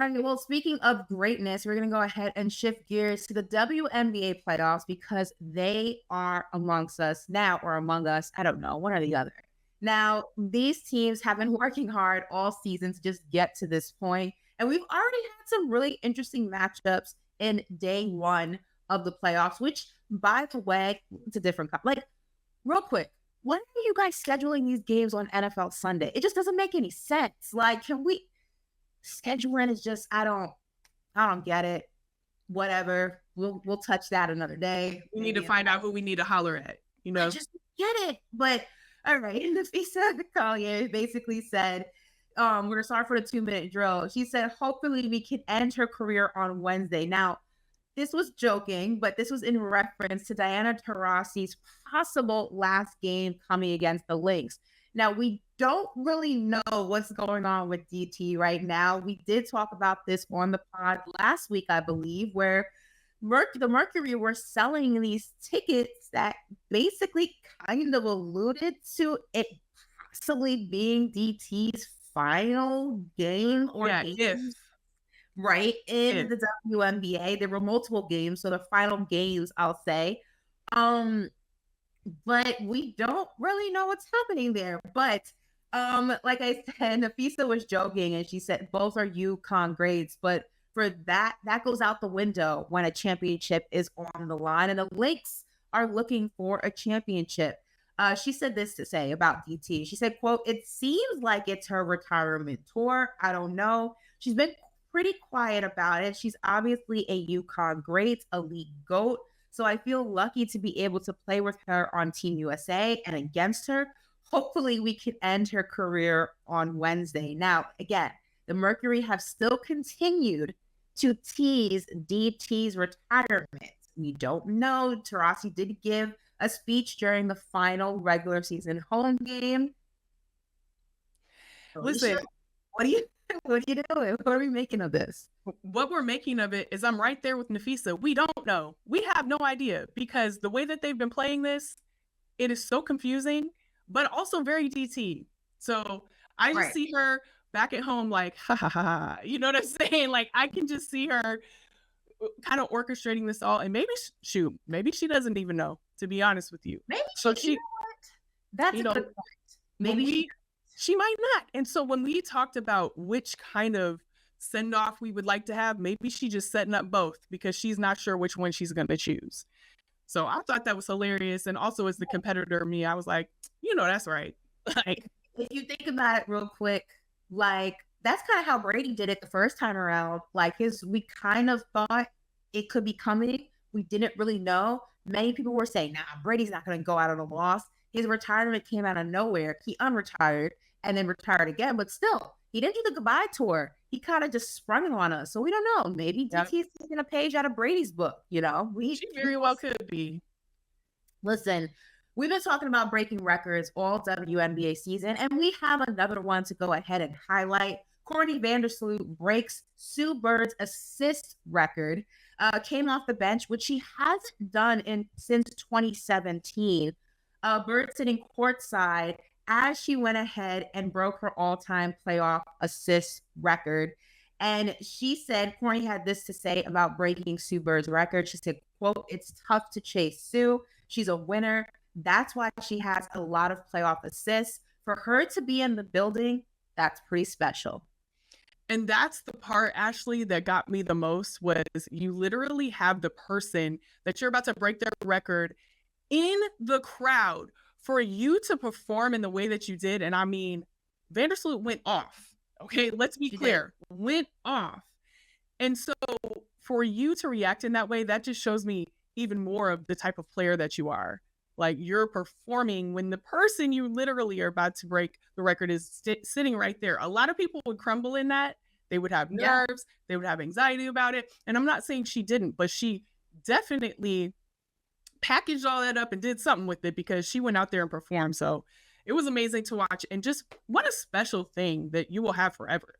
All right, well, speaking of greatness, we're going to go ahead and shift gears to the WNBA playoffs because they are amongst us now, or among us. I don't know, one or the other. Now, these teams have been working hard all season to just get to this point, and we've already had some really interesting matchups in day one of the playoffs, which, by the way, it's a different, like, real quick, when are you guys scheduling these games on NFL Sunday? It just doesn't make any sense. Like, can we... Scheduling is just I don't get it. Whatever. We'll touch that another day. We need to find out who we need to holler at. I just get it. But all right. And Nafisa Collier basically said, we're gonna start for the 2-minute drill. She said, hopefully we can end her career on Wednesday. Now, this was joking, but this was in reference to Diana Taurasi's possible last game coming against the Lynx. Now, we don't really know what's going on with DT right now. We did talk about this on the pod last week, I believe, where the Mercury were selling these tickets that basically kind of alluded to it possibly being DT's final game or games, right, in the WNBA. There were multiple games, so the final games, I'll say. But we don't really know what's happening there. But like I said, Nafisa was joking and she said both are UConn grades, but for that goes out the window when a championship is on the line and the Lynx are looking for a championship. She said this to say about DT. She said, quote, it seems like it's her retirement tour. I don't know. She's been pretty quiet about it. She's obviously a UConn great, elite GOAT. So I feel lucky to be able to play with her on Team USA and against her. Hopefully we can end her career on Wednesday. Now, again, the Mercury have still continued to tease DT's retirement. We don't know. Taurasi did give a speech during the final regular season home game. Listen, Alicia, what are you doing? What are we making of this? What we're making of it is I'm right there with Nafisa. We don't know. We have no idea because the way that they've been playing this, it is so confusing, but also very DT. So I just see her back at home like, ha, ha, ha, ha. You know what I'm saying? Like, I can just see her kind of orchestrating this all. And maybe, maybe she doesn't even know, to be honest with you. Maybe so she, you know what? That's a good point. Maybe she might not. And so when we talked about which kind of send-off we would like to have, maybe she's just setting up both because she's not sure which one she's going to choose. So I thought that was hilarious. And also as the competitor me, I was like, that's right. Like, if you think about it real quick, like that's kind of how Brady did it the first time around. Like we kind of thought it could be coming. We didn't really know. Many people were saying, nah, Brady's not going to go out on a loss. His retirement came out of nowhere. He unretired and then retired again, but still, he didn't do the goodbye tour. He kind of just sprung it on us. So we don't know. Maybe DT's taking a page out of Brady's book, She very well could be. Listen, we've been talking about breaking records all WNBA season, and we have another one to go ahead and highlight. Courtney Vandersloot breaks Sue Bird's assist record. Came off the bench, which she hasn't done since 2017. Bird sitting courtside as she went ahead and broke her all-time playoff assist record. And she said, Courtney had this to say about breaking Sue Bird's record. She said, quote, it's tough to chase Sue. She's a winner. That's why she has a lot of playoff assists. For her to be in the building, that's pretty special. And that's the part, Ashley, that got me the most was you literally have the person that you're about to break their record in the crowd for you to perform in the way that you did. And I mean, Vandersloot went off. Okay, let's be clear. Went off. And so for you to react in that way, that just shows me even more of the type of player that you are. Like you're performing when the person you literally are about to break the record is sitting right there. A lot of people would crumble in that. They would have nerves. They would have anxiety about it. And I'm not saying she didn't, but she definitely packaged all that up and did something with it because she went out there and performed. So it was amazing to watch. And just what a special thing that you will have forever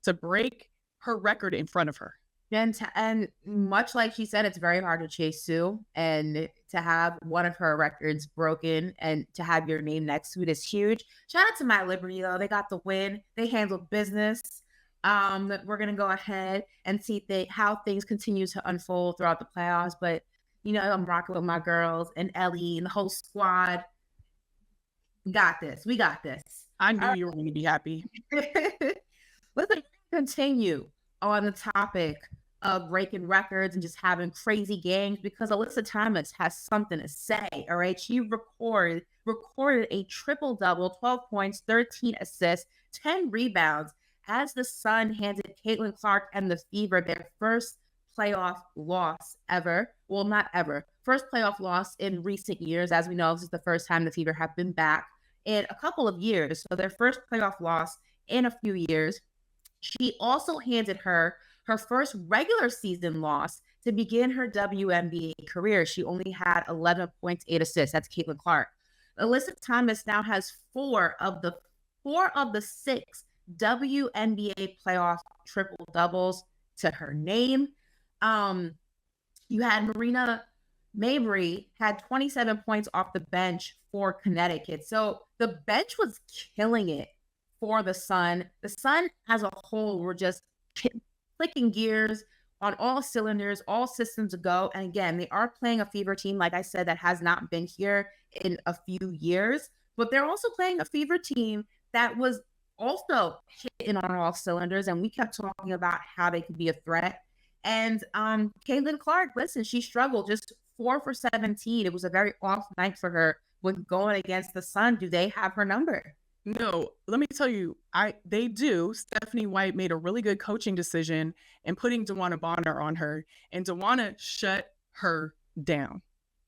to break her record in front of her. And much like she said, it's very hard to chase Sue, and to have one of her records broken and to have your name next to it is huge. Shout out to My Liberty, though. They got the win. They handled business. We're gonna go ahead and see how things continue to unfold throughout the playoffs. But I'm rocking with my girls and Ellie and the whole squad. Got this. We got this. I knew you were going to be happy. Let's continue on the topic of breaking records and just having crazy games, because Alyssa Thomas has something to say. All right. She recorded a triple-double, 12 points, 13 assists, 10 rebounds, as the Sun handed Caitlin Clark and the Fever their first playoff loss ever. Well, not ever. First playoff loss in recent years. As we know, this is the first time the Fever have been back in a couple of years. So their first playoff loss in a few years. She also handed her first regular season loss to begin her WNBA career. She only had 11 points, 8 assists. That's Caitlin Clark. Alyssa Thomas now has four of the 6 WNBA playoff triple doubles to her name. You had Marina Mabry had 27 points off the bench for Connecticut. So the bench was killing it for the Sun. The Sun as a whole were just clicking gears on all cylinders, all systems go. And again, they are playing a Fever team, like I said, that has not been here in a few years. But they're also playing a Fever team that was also hitting on all cylinders. And we kept talking about how they could be a threat. And Caitlin Clark, listen, she struggled, just 4 for 17. It was a very off night for her when going against the Sun. Do they have her number? No, let me tell you, they do. Stephanie White made a really good coaching decision in putting DeWanna Bonner on her, and DeWanna shut her down.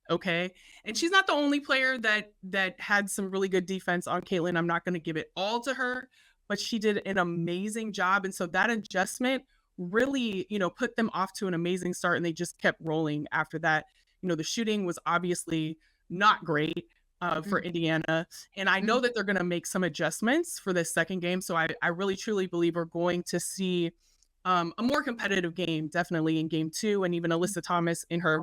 Okay. And she's not the only player that had some really good defense on Caitlin. I'm not going to give it all to her, but she did an amazing job. And so that adjustment really, put them off to an amazing start, and they just kept rolling after that. The shooting was obviously not great for Indiana. And I know that they're going to make some adjustments for this second game. So I really, truly believe we're going to see a more competitive game, definitely in game 2. And even Alyssa Thomas in her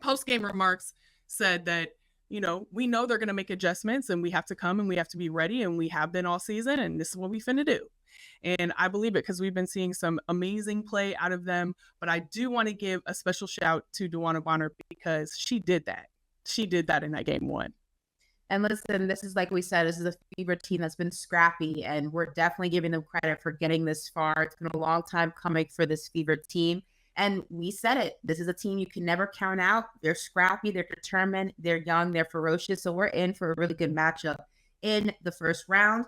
post-game remarks said that, we know they're going to make adjustments, and we have to come and we have to be ready, and we have been all season, and this is what we finna do. And I believe it because we've been seeing some amazing play out of them. But I do want to give a special shout to DeWanna Bonner because she did that. She did that in that game 1. And listen, this is, like we said, this is a Fever team that's been scrappy, and we're definitely giving them credit for getting this far. It's been a long time coming for this Fever team. And we said it. This is a team you can never count out. They're scrappy, they're determined, they're young, they're ferocious. So we're in for a really good matchup in the first round.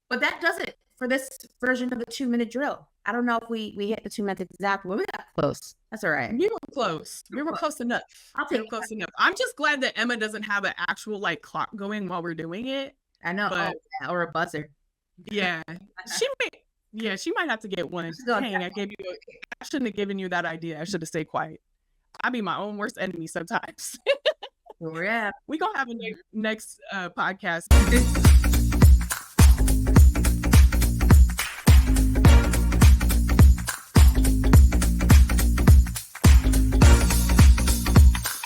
But that does it for this version of the 2-minute drill. I don't know if we hit the 2 minutes exactly, but we got close. That's all right. We were close. We were close enough. Close enough. I'm just glad that Emma doesn't have an actual clock going while we're doing it. I know. But, or a buzzer. Yeah. She might have to get one. Dang, I shouldn't have given you that idea. I should have stayed quiet. I be my own worst enemy sometimes. Yeah. We gonna have a next podcast.